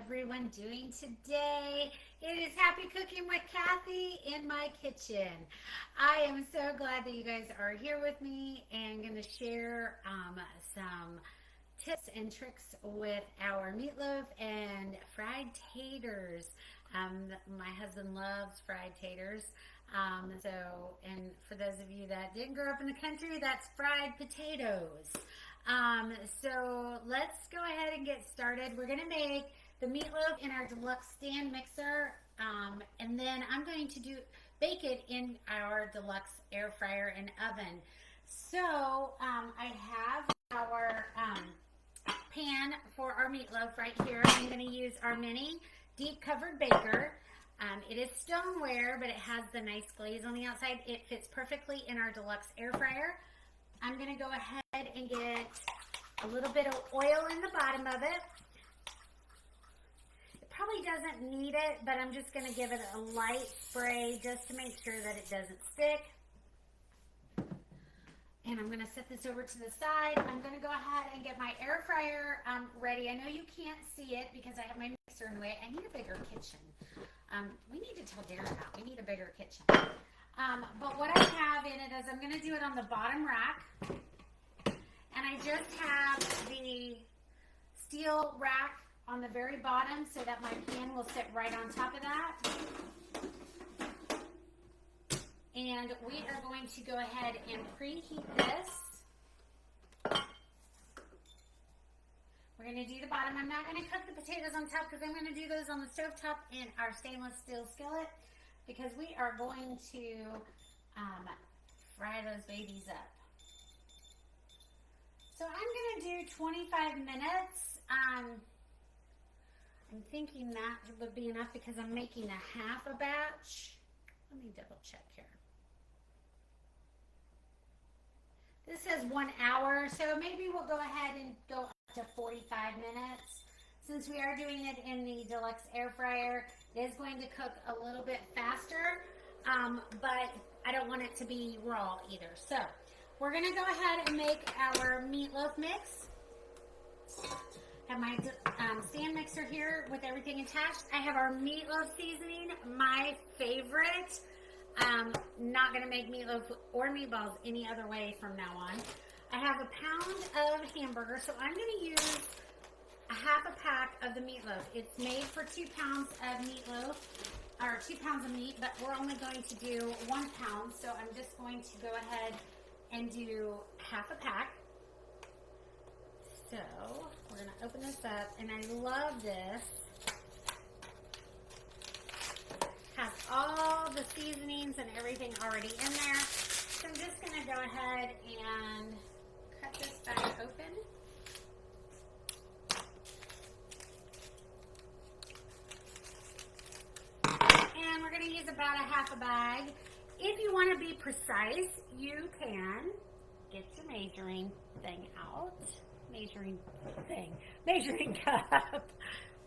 everyone doing today? It is Happy Cooking with Kathy in my kitchen. I am so glad that you guys are here with me and going to share some tips and tricks with our meatloaf and fried taters. My husband loves fried taters. And for those of you that didn't grow up in the country, that's fried potatoes. So let's go ahead and get started. We're going to make the meatloaf in our deluxe stand mixer, and then I'm going to bake it in our deluxe air fryer and oven. So I have our pan for our meatloaf right here. I'm going to use our mini deep covered baker. It is stoneware, but it has the nice glaze on the outside. It fits perfectly in our deluxe air fryer. I'm going to go ahead and get a little bit of oil in the bottom of it. It probably doesn't need it, but I'm just going to give it a light spray just to make sure that it doesn't stick. And I'm going to set this over to the side. I'm going to go ahead and get my air fryer ready. I know you can't see it because I have my mixer in the way. I need a bigger kitchen. We need to tell Darren that. We need a bigger kitchen. But what I have in it is I'm going to do it on the bottom rack. And I just have the steel rack on the very bottom so that my pan will sit right on top of that. And we are going to go ahead and preheat this. We're going to do the bottom. I'm not going to cook the potatoes on top because I'm going to do those on the stove top in our stainless steel skillet because we are going to fry those babies up. So I'm going to do 25 minutes. I'm thinking that would be enough because I'm making a half a batch. Let me double check here. This says 1 hour, so maybe we'll go ahead and go up to 45 minutes. Since we are doing it in the deluxe air fryer, it is going to cook a little bit faster, but I don't want it to be raw either. So we're going to go ahead and make our meatloaf mix. I have my stand mixer here with everything attached. I have our meatloaf seasoning, my favorite. Not going to make meatloaf or meatballs any other way from now on. I have a pound of hamburger, so I'm going to use a half a pack of the meatloaf. It's made for 2 pounds of meatloaf, or 2 pounds of meat, but we're only going to do 1 pound, so I'm just going to go ahead and do half a pack. So we're going to open this up, and I love this. Has all the seasonings and everything already in there. So I'm just going to go ahead and cut this bag open. And we're going to use about a half a bag. If you want to be precise, you can get your measuring thing out. Measuring cup.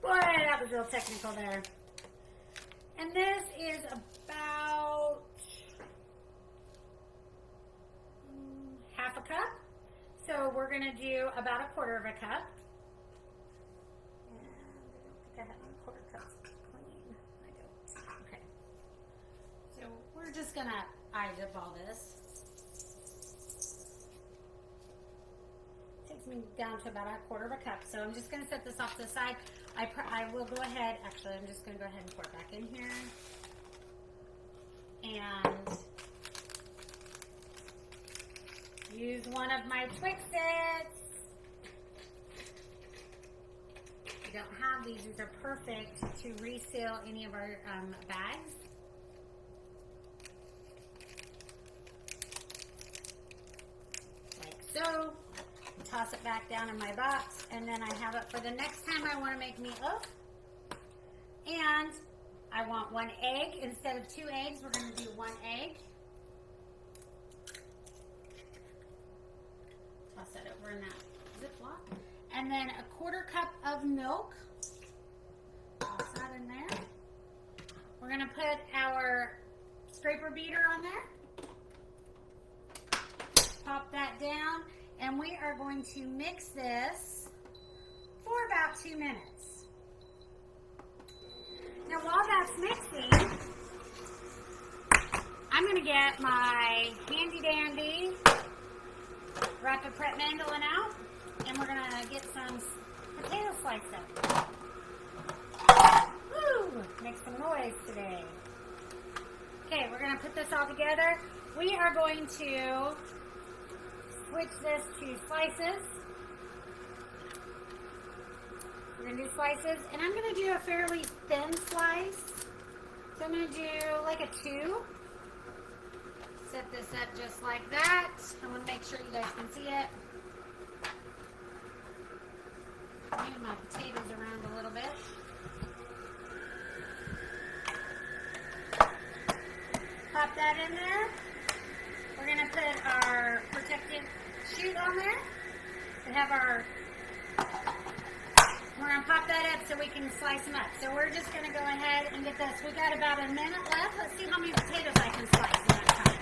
Boy, that was real technical there. And this is about half a cup. So we're going to do about a quarter of a cup. And I don't think I have my quarter cups clean. I don't. Okay. So we're just going to eyeball this. Takes me down to about a quarter of a cup. So I'm just going to set this off to the side. I will go ahead, actually I'm just going to go ahead and pour it back in here. And use one of my Twix-Its. If you don't have these are perfect to reseal any of our bags. Like so. Toss it back down in my box, and then I have it for the next time I want to make meatloaf. And I want 1 egg instead of 2 eggs. We're going to do 1 egg. Toss that over in that Ziploc. And then a quarter cup of milk. Toss that in there. We're going to put our scraper beater on there. Pop that down. And we are going to mix this for about 2 minutes. get my handy dandy rapid prep mandolin out, and we're gonna get some potato sliced up. Woo! Make some noise today. Okay, we're gonna put this all together. We are going to switch this to slices. We're gonna do slices, and I'm gonna do a fairly thin slice. So I'm gonna do like a 2. Set this up just like that. I want to make sure you guys can see it. Move my potatoes around a little bit. Pop that in there. We're going to put our protective sheet on there. We have our, we're going to pop that up so we can slice them up. So we're just going to go ahead and get this. We got about a minute left. Let's see how many potatoes I can slice in that time.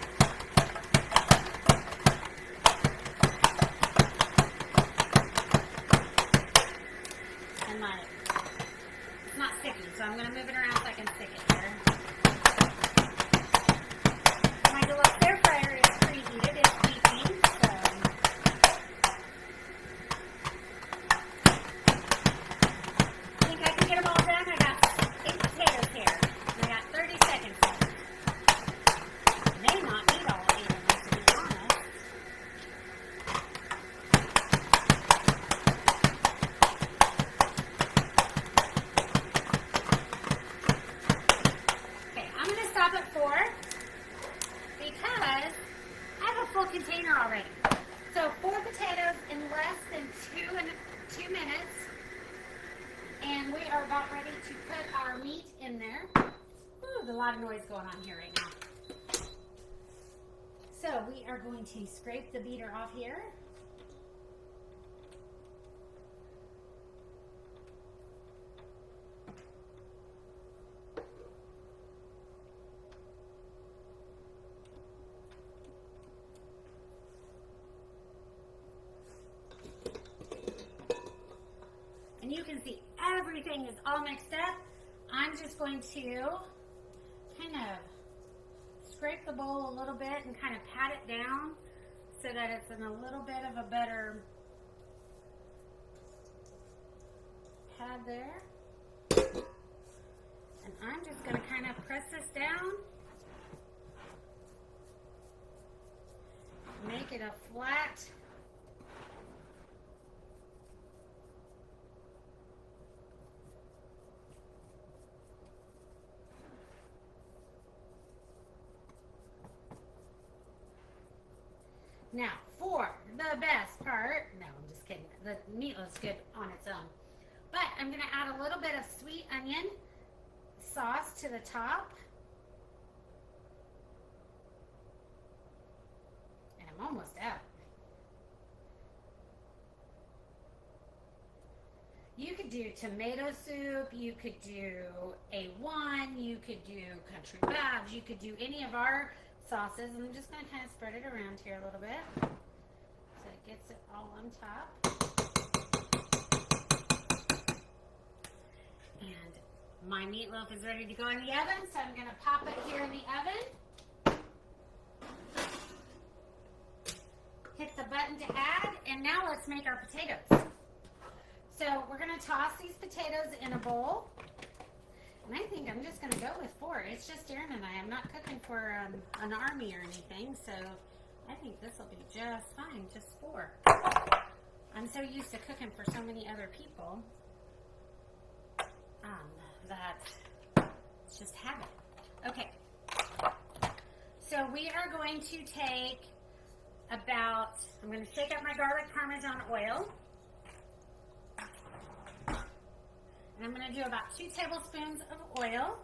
And it's not sticky, so I'm going to move it around so I can stick it here. My deluxe air fryer is preheated. It's beeping, so I think I can get them all done. I got 8 potatoes here, and I got 30 seconds left. I may not need all 8 of them, to be honest. Okay, I'm going to stop at 4 because I have a full container already. So 4 potatoes in less than 2 minutes. And we are about ready to put our meat in there. Ooh, there's a lot of noise going on here right now. So we are going to scrape the beater off here. And you can see everything is all mixed up. I'm just going to kind of scrape the bowl a little bit and kind of pat it down so that it's in a little bit of a better pad there. And I'm just going to kind of press this down, make it a flat . Now, for the best part, no, I'm just kidding. The meat looks good on its own. But I'm going to add a little bit of sweet onion sauce to the top. And I'm almost out. You could do tomato soup, you could do A1, you could do country babs, you could do any of our sauces. And I'm just going to kind of spread it around here a little bit so it gets it all on top. And my meatloaf is ready to go in the oven, so I'm going to pop it here in the oven. Hit the button to add, and now let's make our potatoes. So we're going to toss these potatoes in a bowl. And I think I'm just going to go with 4. It's just Aaron and I. I'm not cooking for an army or anything, so I think this will be just fine, just 4. I'm so used to cooking for so many other people that it's just habit. Okay, so we are going to take about, I'm going to shake up my garlic parmesan oil. And I'm going to do about 2 tablespoons of oil.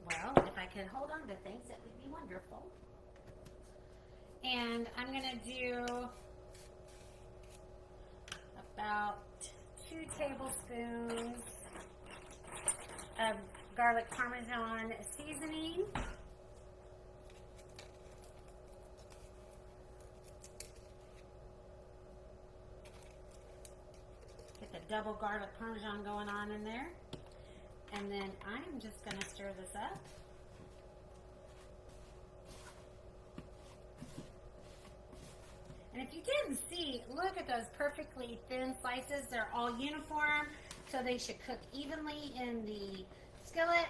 Well, if I could hold on to things, that would be wonderful. And I'm going to do about 2 tablespoons of garlic parmesan seasoning. double garlic parmesan going on in there. And then I'm just going to stir this up. And if you didn't see, look at those perfectly thin slices. They're all uniform, so they should cook evenly in the skillet.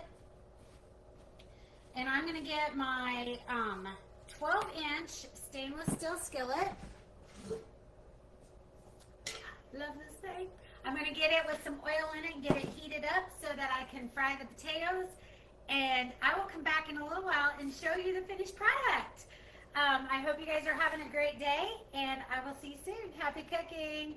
And I'm going to get my 12-inch stainless steel skillet. Love this thing. I'm going to get it with some oil in it and get it heated up so that I can fry the potatoes. And I will come back in a little while and show you the finished product. I hope you guys are having a great day, and I will see you soon. Happy cooking!